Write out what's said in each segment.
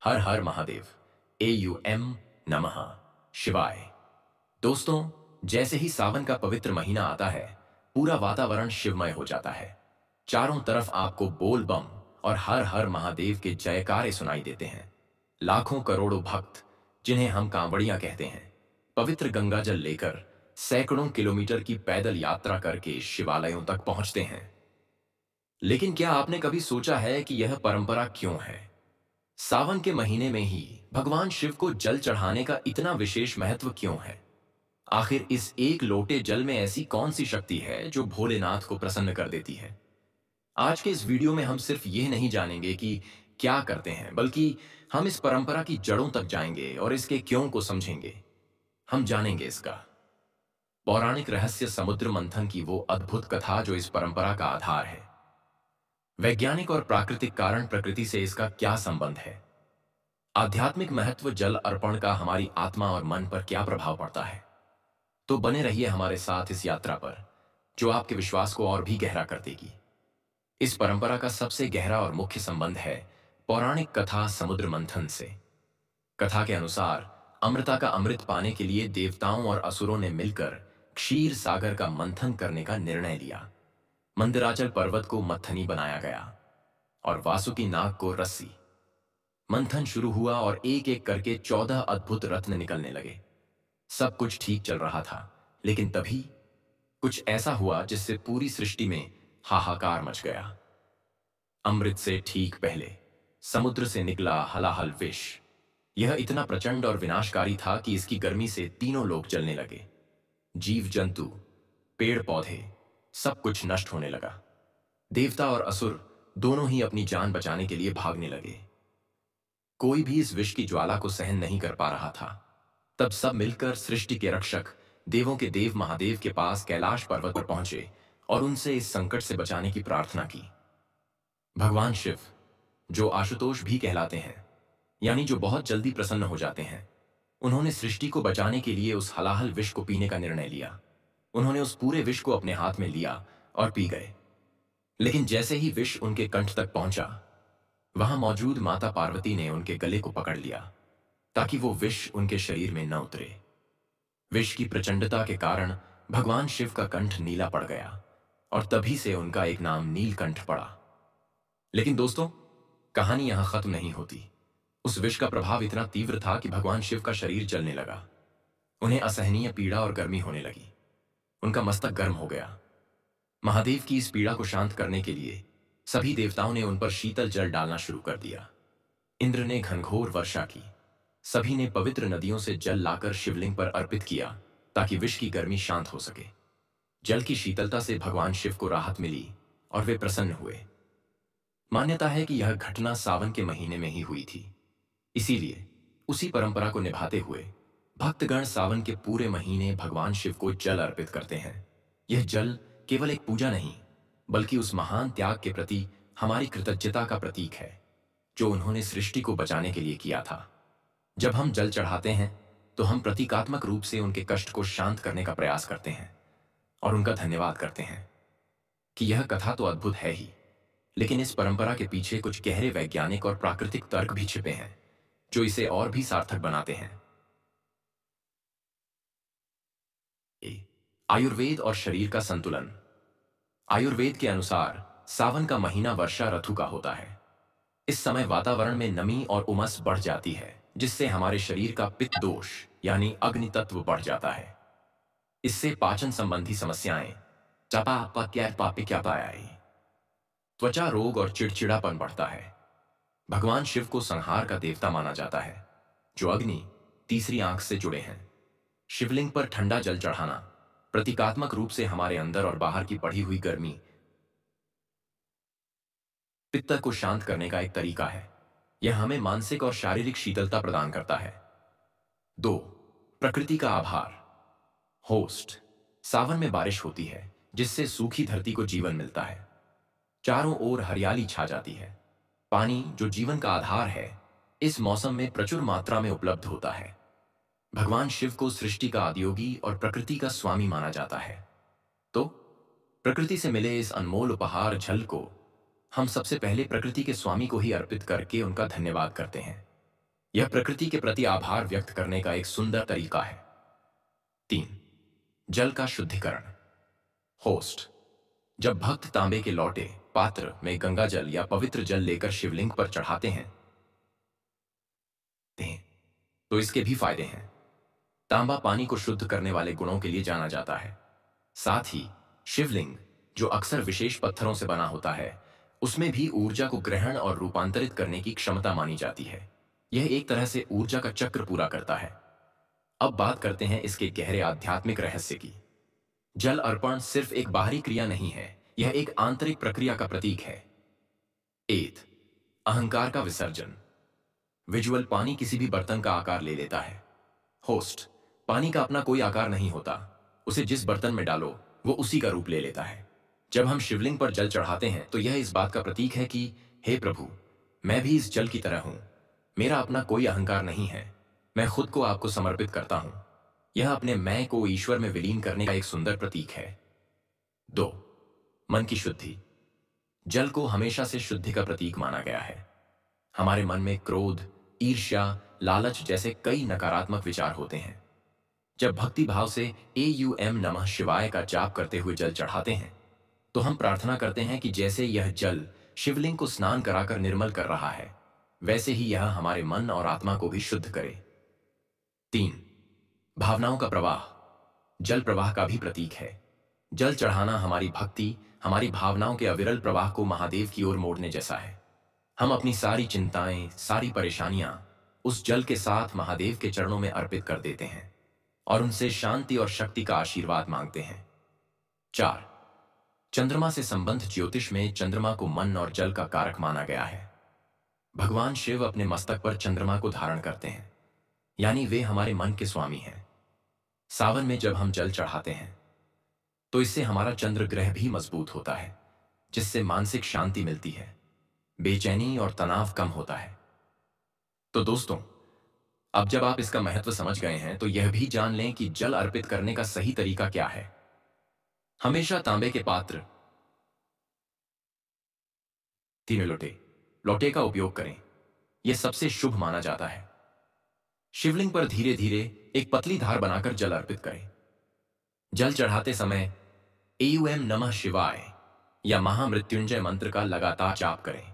हर हर Mahadev. AUM नमः शिवाय। दोस्तों, जैसे ही सावन का पवित्र महीना आता है, पूरा वातावरण शिवमय हो जाता है। चारों तरफ आपको बोल बम और हर हर महादेव के जयकारे सुनाई देते हैं। लाखों करोड़ों भक्त, जिन्हें हम कांवड़ियां कहते हैं, पवित्र गंगा जल लेकर सैकड़ों किलोमीटर की पैदल यात्रा करके शिवालयों तक पहुंचते हैं। लेकिन क्या आपने कभी सोचा है कि यह परंपरा क्यों है? सावन के महीने में ही भगवान शिव को जल चढ़ाने का इतना विशेष महत्व क्यों है? आखिर इस एक लोटे जल में ऐसी कौन सी शक्ति है जो भोलेनाथ को प्रसन्न कर देती है? आज के इस वीडियो में हम सिर्फ यह नहीं जानेंगे कि क्या करते हैं, बल्कि हम इस परंपरा की जड़ों तक जाएंगे और इसके क्यों को समझेंगे। हम जानेंगे इसका पौराणिक रहस्य, समुद्र मंथन की वो अद्भुत कथा जो इस परंपरा का आधार है, वैज्ञानिक और प्राकृतिक कारण, प्रकृति से इसका क्या संबंध है, आध्यात्मिक महत्व, जल अर्पण का हमारी आत्मा और मन पर क्या प्रभाव पड़ता है। तो बने रहिए हमारे साथ इस यात्रा पर, जो आपके विश्वास को और भी गहरा कर देगी। इस परंपरा का सबसे गहरा और मुख्य संबंध है पौराणिक कथा समुद्र मंथन से। कथा के अनुसार अमृता का अमृत पाने के लिए देवताओं और असुरों ने मिलकर क्षीर सागर का मंथन करने का निर्णय लिया। मंदराचल पर्वत को मथनी बनाया गया और वासुकी नाग को रस्सी। मंथन शुरू हुआ और एक एक करके 14 अद्भुत रत्न निकलने लगे। सब कुछ ठीक चल रहा था, लेकिन तभी कुछ ऐसा हुआ जिससे पूरी सृष्टि में हाहाकार मच गया। अमृत से ठीक पहले समुद्र से निकला हलाहल विष। यह इतना प्रचंड और विनाशकारी था कि इसकी गर्मी से तीनों लोग जलने लगे। जीव जंतु, पेड़ पौधे, सब कुछ नष्ट होने लगा। देवता और असुर दोनों ही अपनी जान बचाने के लिए भागने लगे। कोई भी इस विष की ज्वाला को सहन नहीं कर पा रहा था। तब सब मिलकर सृष्टि के रक्षक, देवों के देव महादेव के पास कैलाश पर्वत पर पहुंचे और उनसे इस संकट से बचाने की प्रार्थना की। भगवान शिव, जो आशुतोष भी कहलाते हैं, यानी जो बहुत जल्दी प्रसन्न हो जाते हैं, उन्होंने सृष्टि को बचाने के लिए उस हलाहल विष को पीने का निर्णय लिया। उन्होंने उस पूरे विष को अपने हाथ में लिया और पी गए। लेकिन जैसे ही विष उनके कंठ तक पहुंचा, वहां मौजूद माता पार्वती ने उनके गले को पकड़ लिया ताकि वो विष उनके शरीर में न उतरे। विष की प्रचंडता के कारण भगवान शिव का कंठ नीला पड़ गया और तभी से उनका एक नाम नीलकंठ पड़ा। लेकिन दोस्तों, कहानी यहां खत्म नहीं होती। उस विष का प्रभाव इतना तीव्र था कि भगवान शिव का शरीर जलने लगा। उन्हें असहनीय पीड़ा और गर्मी होने लगी। उनका मस्तक गर्म हो गया। महादेव की इस पीड़ा को शांत करने के लिए सभी देवताओं ने उन पर शीतल जल डालना शुरू कर दिया। इंद्र ने घनघोर वर्षा की। सभी ने पवित्र नदियों से जल लाकर शिवलिंग पर अर्पित किया ताकि विष की गर्मी शांत हो सके। जल की शीतलता से भगवान शिव को राहत मिली और वे प्रसन्न हुए। मान्यता है कि यह घटना सावन के महीने में ही हुई थी। इसीलिए उसी परंपरा को निभाते हुए भक्तगण सावन के पूरे महीने भगवान शिव को जल अर्पित करते हैं। यह जल केवल एक पूजा नहीं, बल्कि उस महान त्याग के प्रति हमारी कृतज्ञता का प्रतीक है जो उन्होंने सृष्टि को बचाने के लिए किया था। जब हम जल चढ़ाते हैं तो हम प्रतीकात्मक रूप से उनके कष्ट को शांत करने का प्रयास करते हैं और उनका धन्यवाद करते हैं। कि यह कथा तो अद्भुत है ही, लेकिन इस परंपरा के पीछे कुछ गहरे वैज्ञानिक और प्राकृतिक तर्क भी छिपे हैं जो इसे और भी सार्थक बनाते हैं। आयुर्वेद और शरीर का संतुलन। आयुर्वेद के अनुसार सावन का महीना वर्षा ऋतु का होता है। इस समय वातावरण में नमी और उमस बढ़ जाती है, जिससे हमारे शरीर का पित्त दोष यानी अग्नि तत्व बढ़ जाता है। इससे पाचन संबंधी समस्याएं, त्वचा रोग और चिड़चिड़ापन बढ़ता है। भगवान शिव को संहार का देवता माना जाता है, जो अग्नि, तीसरी आंख से जुड़े हैं। शिवलिंग पर ठंडा जल चढ़ाना प्रतीकात्मक रूप से हमारे अंदर और बाहर की बढ़ी हुई गर्मी, पित्त को शांत करने का एक तरीका है। यह हमें मानसिक और शारीरिक शीतलता प्रदान करता है। 2. प्रकृति का आभार। होस्ट। सावन में बारिश होती है, जिससे सूखी धरती को जीवन मिलता है। चारों ओर हरियाली छा जाती है। पानी, जो जीवन का आधार है, इस मौसम में प्रचुर मात्रा में उपलब्ध होता है। भगवान शिव को सृष्टि का आदियोगी और प्रकृति का स्वामी माना जाता है। तो प्रकृति से मिले इस अनमोल उपहार जल को हम सबसे पहले प्रकृति के स्वामी को ही अर्पित करके उनका धन्यवाद करते हैं। यह प्रकृति के प्रति आभार व्यक्त करने का एक सुंदर तरीका है। 3. जल का शुद्धिकरण। होस्ट। जब भक्त तांबे के लौटे पात्र में गंगा जल या पवित्र जल लेकर शिवलिंग पर चढ़ाते हैं तो इसके भी फायदे हैं। तांबा पानी को शुद्ध करने वाले गुणों के लिए जाना जाता है। साथ ही शिवलिंग, जो अक्सर विशेष पत्थरों से बना होता है, उसमें भी ऊर्जा को ग्रहण और रूपांतरित करने की क्षमता मानी जाती है। यह एक तरह से ऊर्जा का चक्र पूरा करता है। अब बात करते हैं इसके गहरे आध्यात्मिक रहस्य की। जल अर्पण सिर्फ एक बाहरी क्रिया नहीं है, यह एक आंतरिक प्रक्रिया का प्रतीक है। 8. अहंकार का विसर्जन। विजुअल पानी किसी भी बर्तन का आकार ले लेता है। होस्ट। पानी का अपना कोई आकार नहीं होता, उसे जिस बर्तन में डालो वो उसी का रूप ले लेता है। जब हम शिवलिंग पर जल चढ़ाते हैं तो यह इस बात का प्रतीक है कि हे प्रभु, मैं भी इस जल की तरह हूं, मेरा अपना कोई अहंकार नहीं है, मैं खुद को आपको समर्पित करता हूं। यह अपने मैं को ईश्वर में विलीन करने का एक सुंदर प्रतीक है। 2. मन की शुद्धि। जल को हमेशा से शुद्धि का प्रतीक माना गया है। हमारे मन में क्रोध, ईर्ष्या, लालच जैसे कई नकारात्मक विचार होते हैं। जब भक्ति भाव से AUM नमः शिवाय का जाप करते हुए जल चढ़ाते हैं तो हम प्रार्थना करते हैं कि जैसे यह जल शिवलिंग को स्नान कराकर निर्मल कर रहा है, वैसे ही यह हमारे मन और आत्मा को भी शुद्ध करे। 3. भावनाओं का प्रवाह। जल प्रवाह का भी प्रतीक है। जल चढ़ाना हमारी भक्ति, हमारी भावनाओं के अविरल प्रवाह को महादेव की ओर मोड़ने जैसा है। हम अपनी सारी चिंताएं, सारी परेशानियां उस जल के साथ महादेव के चरणों में अर्पित कर देते हैं और उनसे शांति और शक्ति का आशीर्वाद मांगते हैं। 4. चंद्रमा से संबंध। ज्योतिष में चंद्रमा को मन और जल का कारक माना गया है। भगवान शिव अपने मस्तक पर चंद्रमा को धारण करते हैं, यानी वे हमारे मन के स्वामी हैं। सावन में जब हम जल चढ़ाते हैं तो इससे हमारा चंद्र ग्रह भी मजबूत होता है, जिससे मानसिक शांति मिलती है, बेचैनी और तनाव कम होता है। तो दोस्तों, अब जब आप इसका महत्व समझ गए हैं तो यह भी जान लें कि जल अर्पित करने का सही तरीका क्या है। हमेशा तांबे के पात्र 3 लोटे का उपयोग करें, यह सबसे शुभ माना जाता है। शिवलिंग पर धीरे धीरे एक पतली धार बनाकर जल अर्पित करें। जल चढ़ाते समय AUM नमः शिवाय या महामृत्युंजय मंत्र का लगातार जाप करें।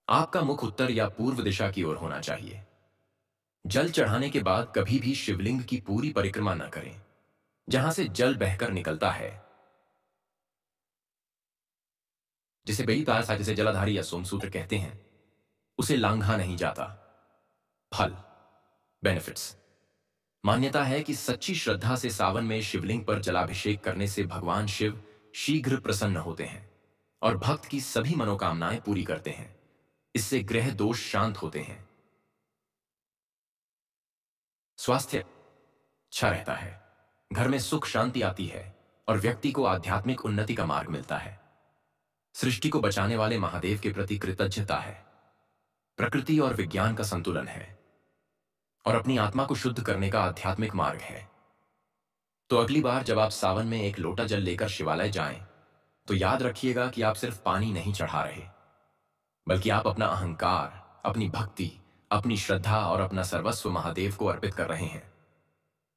आपका मुख उत्तर या पूर्व दिशा की ओर होना चाहिए। जल चढ़ाने के बाद कभी भी शिवलिंग की पूरी परिक्रमा न करें। जहां से जल बहकर निकलता है, जिसे बेईतार जिसे जलाधारी या सोमसूत्र कहते हैं, उसे लांघा नहीं जाता। फल, बेनिफिट्स। मान्यता है कि सच्ची श्रद्धा से सावन में शिवलिंग पर जलाभिषेक करने से भगवान शिव शीघ्र प्रसन्न होते हैं और भक्त की सभी मनोकामनाएं पूरी करते हैं। इससे ग्रह दोष शांत होते हैं। स्वास्थ्य अच्छा रहता है, घर में सुख शांति आती है और व्यक्ति को आध्यात्मिक उन्नति का मार्ग मिलता है। सृष्टि को बचाने वाले महादेव के प्रति कृतज्ञता है। प्रकृति और विज्ञान का संतुलन है और अपनी आत्मा को शुद्ध करने का आध्यात्मिक मार्ग है। तो अगली बार जब आप सावन में एक लोटा जल लेकर शिवालय जाएं, तो याद रखिएगा कि आप सिर्फ पानी नहीं चढ़ा रहे, बल्कि आप अपना अहंकार, अपनी भक्ति, अपनी श्रद्धा और अपना सर्वस्व महादेव को अर्पित कर रहे हैं।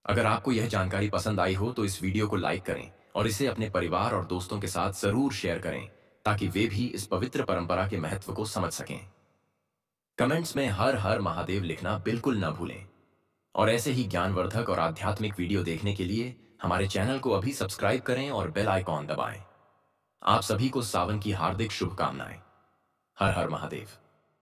अगर आपको यह जानकारी पसंद आई हो तो इस वीडियो को लाइक करें और इसे अपने परिवार और दोस्तों के साथ जरूर शेयर करें, ताकि वे भी इस पवित्र परंपरा के महत्व को समझ सकें। कमेंट्स में हर हर महादेव लिखना बिल्कुल न भूलें और ऐसे ही ज्ञानवर्धक और आध्यात्मिक वीडियो देखने के लिए हमारे चैनल को अभी सब्सक्राइब करें और बेल आइकॉन दबाएं। आप सभी को सावन की हार्दिक शुभकामनाएं। हर हर महादेव।